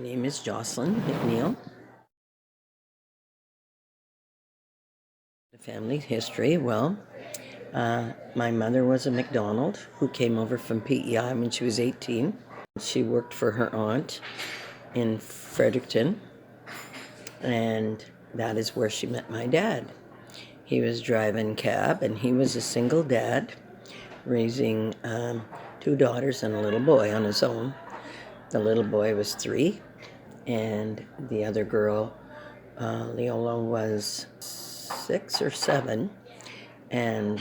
name is Joselyn McNeill. The family history, well, my mother was a McDonald who came over from PEI when she was 18. She worked for her aunt in Fredericton, and that is where she met my dad. He was driving cab, and he was a single dad, raising 2 daughters and a little boy on his own. The little boy was 3, and the other girl, Leola, was 6 or 7, and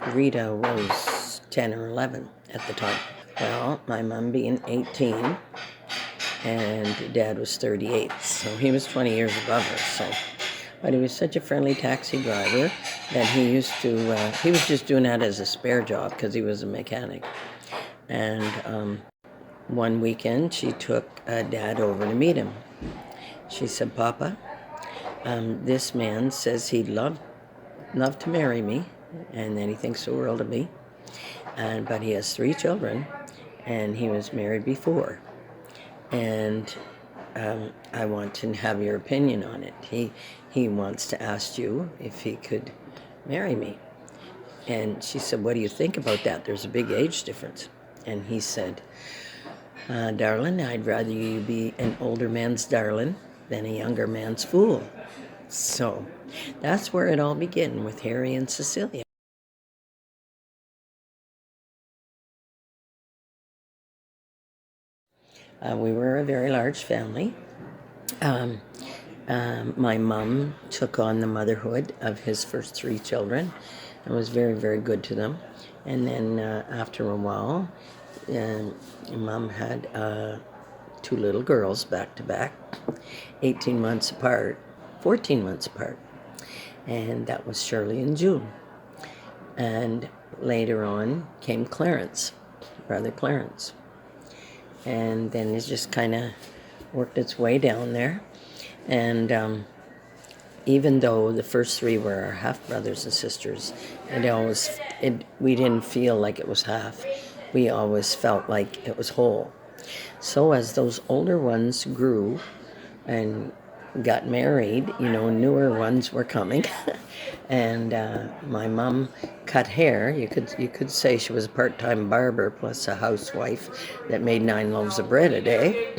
Rita was 10 or 11 at the time. Well, my mom being 18 and dad was 38, so he was 20 years above her. But he was such a friendly taxi driver that he used to, he was just doing that as a spare job because he was a mechanic. And one weekend she took dad over to meet him. She said, "Papa, this man says he'd love to marry me, and that he thinks the world of me, but he has 3 children, and he was married before, and I want to have your opinion on it. He wants to ask you if he could marry me." And she said, "What do you think about that? There's a big age difference." And he said, "Darling, I'd rather you be an older man's darling than a younger man's fool." So that's where it all began with Harry and Cecilia. We were a very large family. My mom took on the motherhood of his first 3 children and was very, very good to them. And then after a while, Mom had 2 little girls back to back, 18 months apart, 14 months apart. And that was Shirley and June. And later on came Clarence, brother Clarence. And then it just kind of worked its way down there. And even though the first 3 were our half brothers and sisters, we didn't feel like it was half. We always felt like it was whole. So as those older ones grew and got married, newer ones were coming. And my mom cut hair. You could say she was a part-time barber plus a housewife that made 9 loaves of bread a day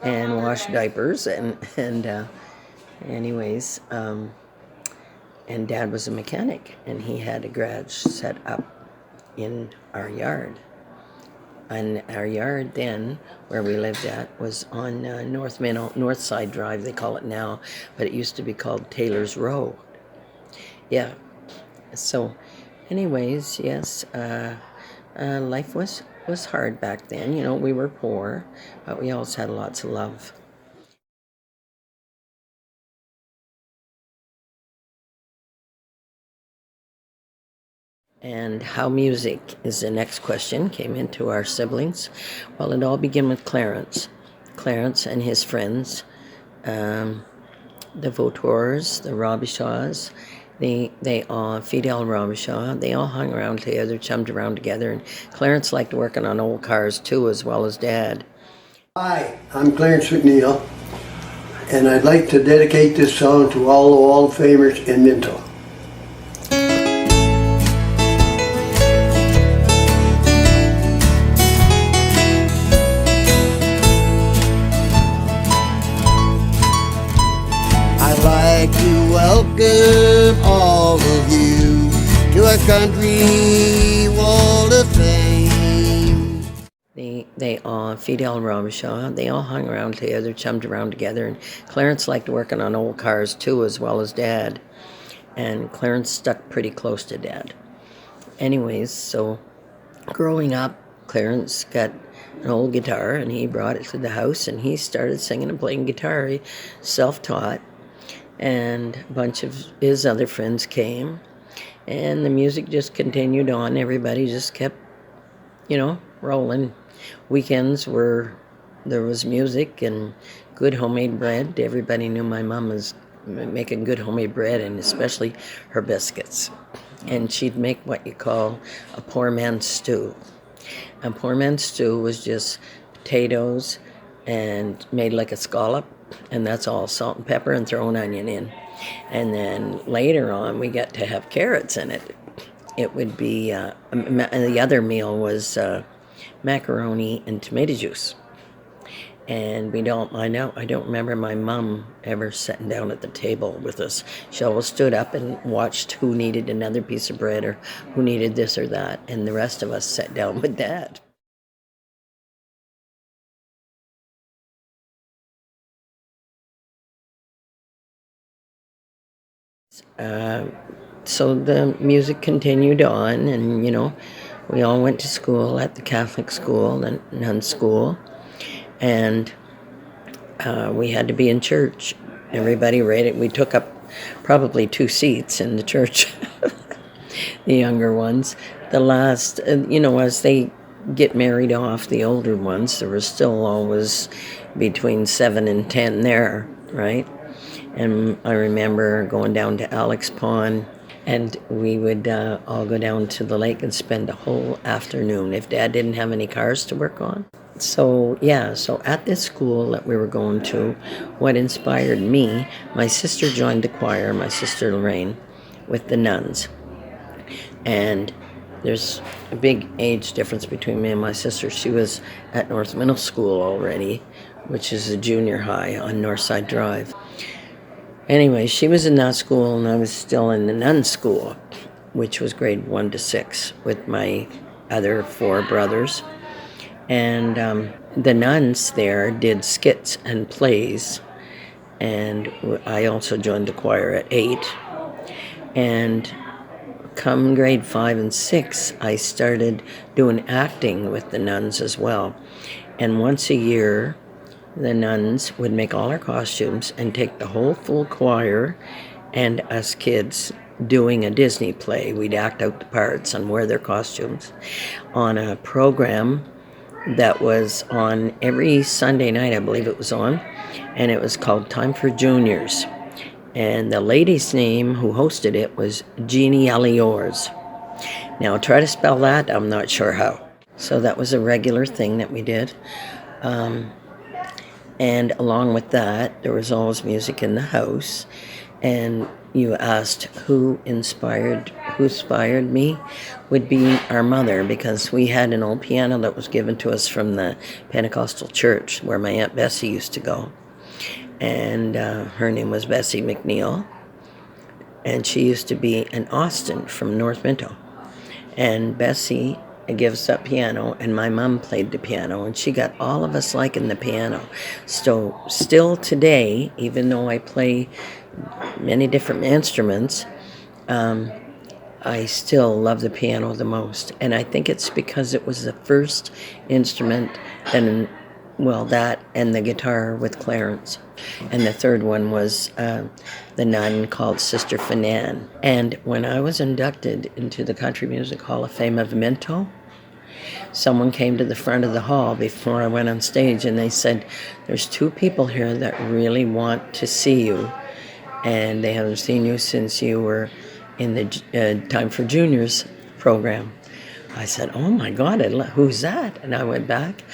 and washed diapers. And Dad was a mechanic, and he had a garage set up in our yard. And our yard then, where we lived at, was on North Side Drive, they call it now, but it used to be called Taylor's Row. Yeah. So, anyways, yes, life was hard back then. We were poor, but we always had lots of love. And how music is the next question came into our siblings. Well, it all began with Clarence. Clarence and his friends, the Vautours, the Robishaws, they all, Fidel Robishaw, they all hung around together, chummed around together, and Clarence liked working on old cars too, as well as Dad. Hi, I'm Clarence McNeill, and I'd like to dedicate this song to all the Hall of Famers in Minto. I'd like to welcome all of you to our country Wall of Fame. They all, Fidel Robishaw, they all hung around together, chummed around together, and Clarence liked working on old cars too, as well as Dad. And Clarence stuck pretty close to Dad. Anyways, so growing up, Clarence got an old guitar, and he brought it to the house, and he started singing and playing guitar. He self-taught, and a bunch of his other friends came, and the music just continued on. Everybody just kept, rolling. Weekends there was music and good homemade bread. Everybody knew my mom was making good homemade bread, and especially her biscuits. And she'd make what you call a poor man's stew. A poor man's stew was just potatoes and made like a scallop, and that's all salt and pepper and throw an onion in. And then later on, we got to have carrots in it. It would be, the other meal was macaroni and tomato juice. And I don't remember my mom ever sitting down at the table with us. She always stood up and watched who needed another piece of bread or who needed this or that, and the rest of us sat down with Dad. So the music continued on, and we all went to school at the Catholic school, the nun school, and we had to be in church. Everybody rated. We took up probably 2 seats in the church, the younger ones. The last, as they get married off, the older ones, there was still always between 7 and 10 there, right? And I remember going down to Alex Pond, and we would all go down to the lake and spend the whole afternoon if Dad didn't have any cars to work on. So at this school that we were going to, what inspired me, my sister joined the choir, my sister Lorraine, with the nuns. And there's a big age difference between me and my sister. She was at North Middle School already, which is a junior high on Northside Drive. Anyway, she was in that school, and I was still in the nun school, which was grade 1 to 6, with my other 4 brothers. And the nuns there did skits and plays, and I also joined the choir at 8. And come grade 5 and 6, I started doing acting with the nuns as well. And once a year, the nuns would make all our costumes and take the whole full choir and us kids doing a Disney play. We'd act out the parts and wear their costumes on a program that was on every Sunday night, I believe it was on, and it was called Time for Juniors. And the lady's name who hosted it was Jeannie Alliors. Now, try to spell that, I'm not sure how. So that was a regular thing that we did. And along with that, there was always music in the house. And you asked who inspired me, would be our mother, because we had an old piano that was given to us from the Pentecostal church where my Aunt Bessie used to go. And her name was Joselyn McNeill. And she used to be in Austin from North Minto. And Bessie gives that piano, and my mom played the piano, and she got all of us liking the piano. So still today, even though I play many different instruments, I still love the piano the most. And I think it's because it was the first instrument, and that and the guitar with Clarence. And the third one was the nun called Sister Fanan. And when I was inducted into the Country Music Hall of Fame of Minto, someone came to the front of the hall before I went on stage, and they said, there's 2 people here that really want to see you, and they haven't seen you since you were in the Time for Juniors program. I said, oh my God, who's that? And I went back.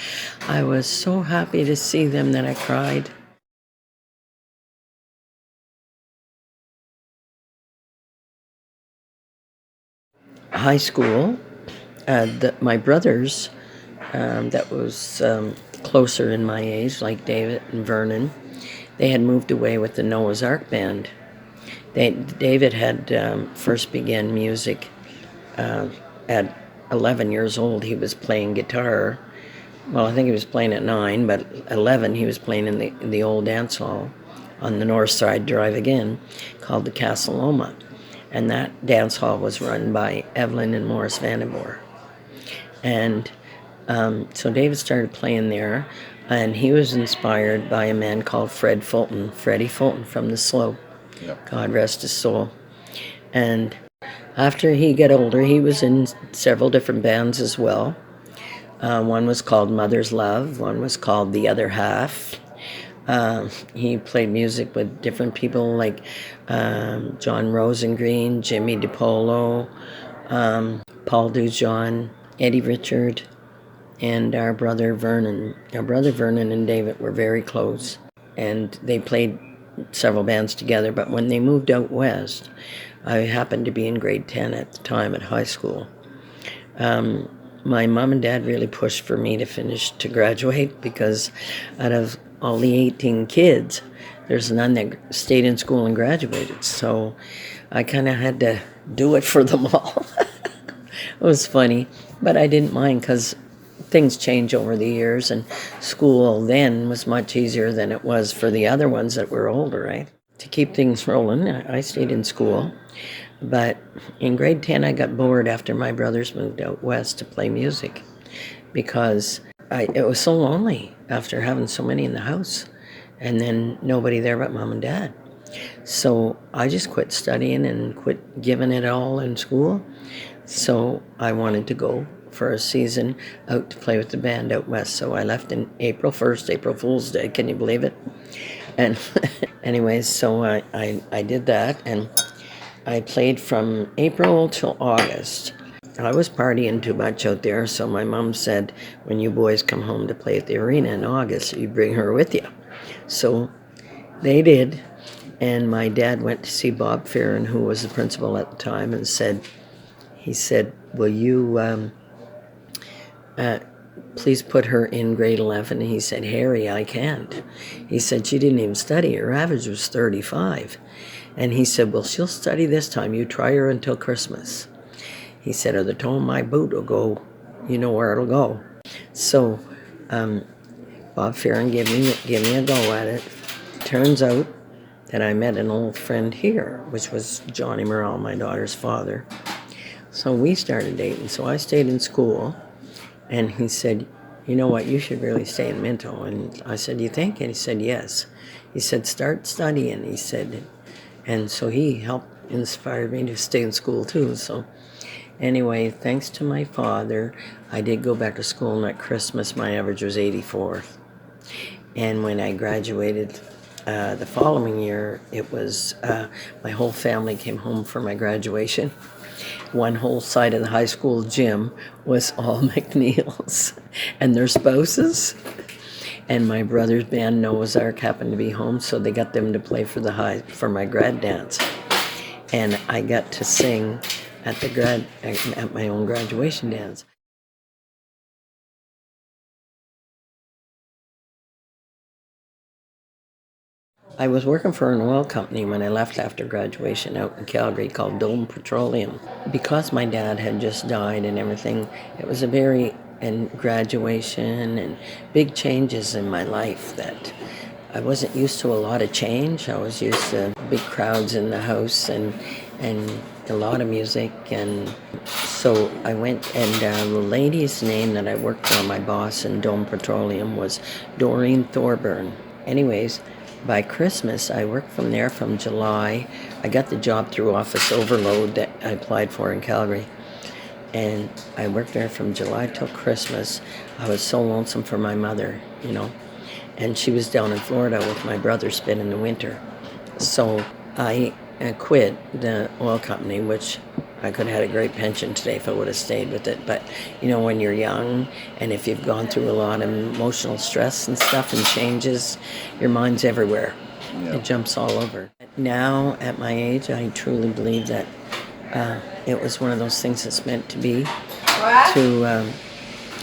I was so happy to see them that I cried. High school, my brothers, that was closer in my age, like David and Vernon, they had moved away with the Noah's Ark band. David had first began music at 11 years old. He was playing guitar. Well, I think he was playing at 9, but 11 he was playing in the old dance hall on the North Side Drive again, called the Castle Loma. And that dance hall was run by Evelyn and Morris Vandenborre. And so David started playing there, and he was inspired by a man called Freddie Fulton from the Slope. Yep. God rest his soul. And after he got older, he was in several different bands as well. One was called Mother's Love. One was called The Other Half. He played music with different people like John Rosengreen, Jimmy DiPolo, Paul Dujon, Eddie Richard, and our brother Vernon and David were very close, and they played several bands together. But when they moved out west, I happened to be in grade 10 at the time at high school. My mom and dad really pushed for me to graduate, because out of all the 18 kids, there's none that stayed in school and graduated. So I kind of had to do it for them all. It was funny, but I didn't mind, because things change over the years, and school then was much easier than it was for the other ones that were older, right? To keep things rolling, I stayed in school. But in grade 10, I got bored after my brothers moved out west to play music, because it was so lonely after having so many in the house and then nobody there but mom and dad. So I just quit studying and quit giving it all in school. So I wanted to go for a season out to play with the band out west. So I left in April 1st, April Fool's Day. Can you believe it? And anyways, so I did that, and I played from April till August. I was partying too much out there, so my mom said, when you boys come home to play at the arena in August, you bring her with you. So they did, and my dad went to see Bob Farron, who was the principal at the time, and he said, will you please put her in grade 11? And he said, Harry, I can't. He said, she didn't even study. Her average was 35. And he said, well, she'll study this time. You try her until Christmas. He said, or the toe of my boot will go, you know where it'll go. So Bob Farron gave me a go at it. Turns out that I met an old friend here, which was Johnny Morrell, my daughter's father. So we started dating. So I stayed in school, and he said, you know what, you should really stay in Minto. And I said, you think? And he said, yes. He said, start studying, he said. And so he helped inspire me to stay in school too. So anyway, thanks to my father, I did go back to school, and at Christmas my average was 84. And when I graduated the following year, it was my whole family came home for my graduation. One whole side of the high school gym was all McNeills and their spouses. And my brother's band, Noah's Ark, happened to be home, so they got them to play for my grad dance. And I got to sing at my own graduation dance. I was working for an oil company when I left after graduation out in Calgary called Dome Petroleum. Because my dad had just died and everything, it was and graduation and big changes in my life that I wasn't used to. A lot of change. I was used to big crowds in the house and a lot of music. And so I went, and the lady's name that I worked for, my boss in Dome Petroleum, was Doreen Thorburn. Anyways, by Christmas, I worked from there from July. I got the job through Office Overload that I applied for in Calgary. And I worked there from July till Christmas. I was so lonesome for my mother, you know. And she was down in Florida with my brother spending the winter. So I quit the oil company, which I could have had a great pension today if I would have stayed with it. But, you know, when you're young and if you've gone through a lot of emotional stress and stuff and changes, your mind's everywhere. Yeah. It jumps all over. Now, at my age, I truly believe that it was one of those things that's meant to be. I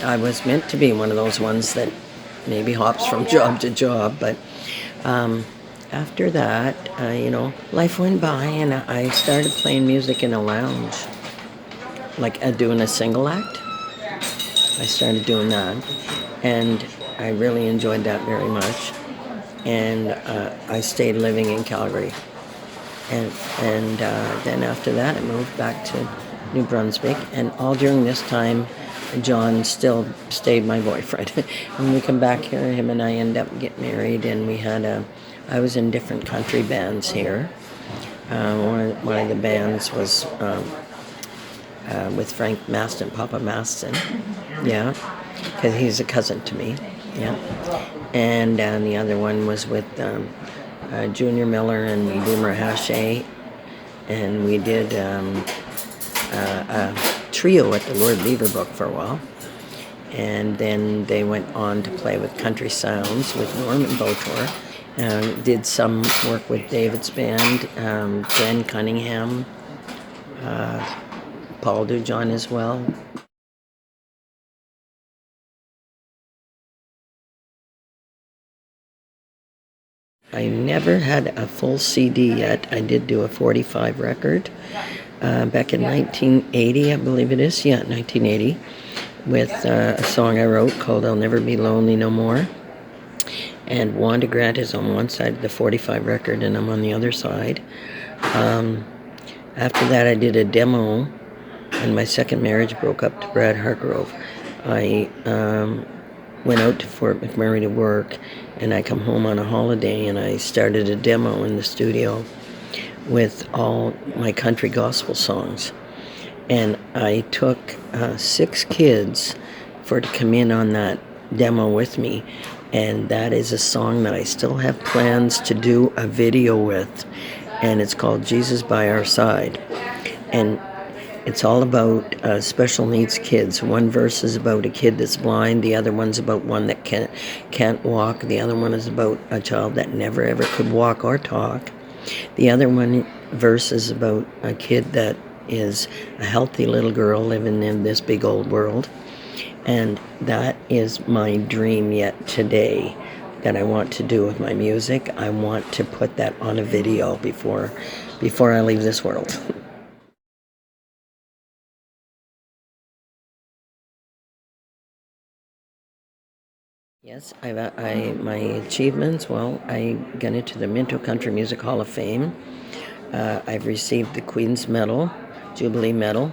was meant to be one of those ones that maybe hops from job to job. But after that, you know, life went by, and I started playing music in a lounge, like doing a single act. I started doing that, and I really enjoyed that very much. And I stayed living in Calgary. And then after that, I moved back to New Brunswick. And all during this time, John still stayed my boyfriend. When we come back here, him and I end up getting married, and I was in different country bands here. One of the bands was with Frank Maston, Papa Maston, yeah, because he's a cousin to me, yeah. And the other one was with Junior Miller and Boomer Hache, and we did a trio at the Lord Beaver Book for a while. and then they went on to play with Country Sounds with Norman Botor. Did some work with David's band, Ben Cunningham, Paul Dujon as well. I never had a full CD yet. I did do a 45 record back in 1980, I believe it is. Yeah, 1980, with a song I wrote called I'll Never Be Lonely No More. And Wanda Grant is on one side of the 45 record, and I'm on the other side. After that, I did a demo, and my second marriage broke up to Brad Hargrove. I went out to Fort McMurray to work, and I come home on a holiday, and I started a demo in the studio with all my country gospel songs. And I took 6 kids to come in on that demo with me, and that is a song that I still have plans to do a video with, and it's called Jesus by Our Side. And it's all about special needs kids. One verse is about a kid that's blind. The other one's about one that can't walk. The other one is about a child that never ever could walk or talk. The other verse is about a kid that is a healthy little girl living in this big old world. And that is my dream yet today that I want to do with my music. I want to put that on a video before I leave this world. Yes, my achievements, well, I got into the Minto Country Music Hall of Fame. I've received the Queen's Medal, Jubilee Medal.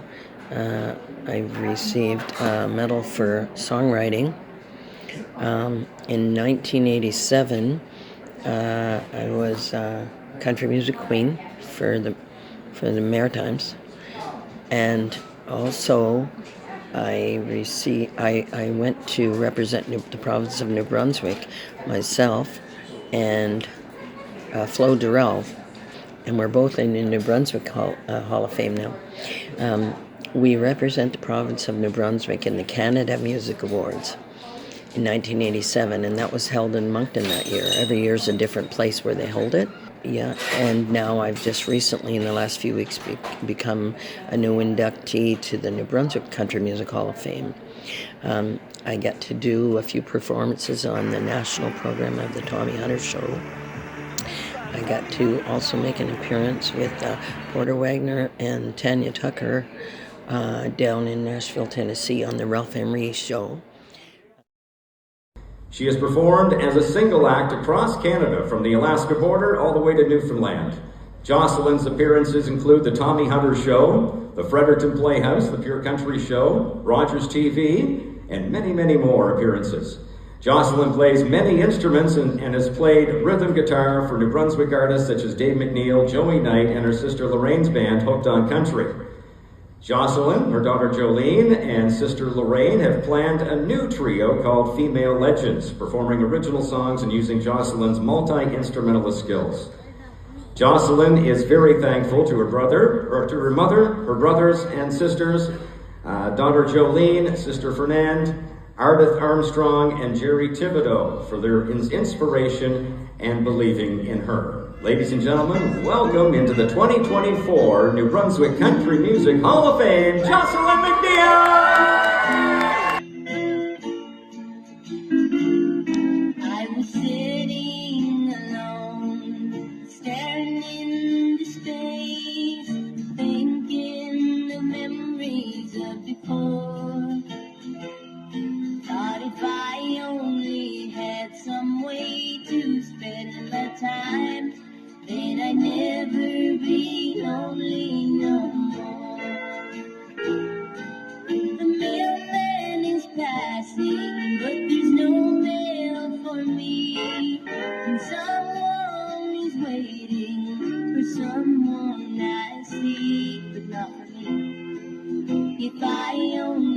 I've received a medal for songwriting. In 1987, I was Country Music Queen for the Maritimes, and also I went to represent the province of New Brunswick myself and Flo Durrell, and we're both in the New Brunswick Hall of Fame now. We represent the province of New Brunswick in the Canada Music Awards in 1987, and that was held in Moncton that year. Every year is a different place where they hold it. Yeah, and now I've just recently, in the last few weeks, become a new inductee to the New Brunswick Country Music Hall of Fame. I get to do a few performances on the national program of the Tommy Hunter Show. I got to also make an appearance with Porter Wagner and Tanya Tucker down in Nashville, Tennessee on the Ralph Emery Show. She has performed as a single act across Canada, from the Alaska border all the way to Newfoundland. Joselyn's appearances include the Tommy Hunter Show, the Fredericton Playhouse, the Pure Country Show, Rogers TV, and many, many more appearances. Joselyn plays many instruments and has played rhythm guitar for New Brunswick artists such as Dave McNeill, Joey Knight, and her sister Lorraine's band, Hooked on Country. Joselyn, her daughter Jolene, and sister Lorraine have planned a new trio called Female Legends, performing original songs and using Joselyn's multi-instrumentalist skills. Joselyn is very thankful to her mother, her brothers and sisters, daughter Jolene, sister Fernand, Ardith Armstrong, and Jerry Thibodeau for their inspiration and believing in her. Ladies and gentlemen, welcome into the 2024 New Brunswick Country Music Hall of Fame, Joselyn McNeill! I was sitting alone, staring into space, thinking of memories of before. Thought if I only had some way to spend my time, then I'd never be lonely no more. The mailman is passing, but there's no mail for me. And someone is waiting for someone I see, but not for me. If I only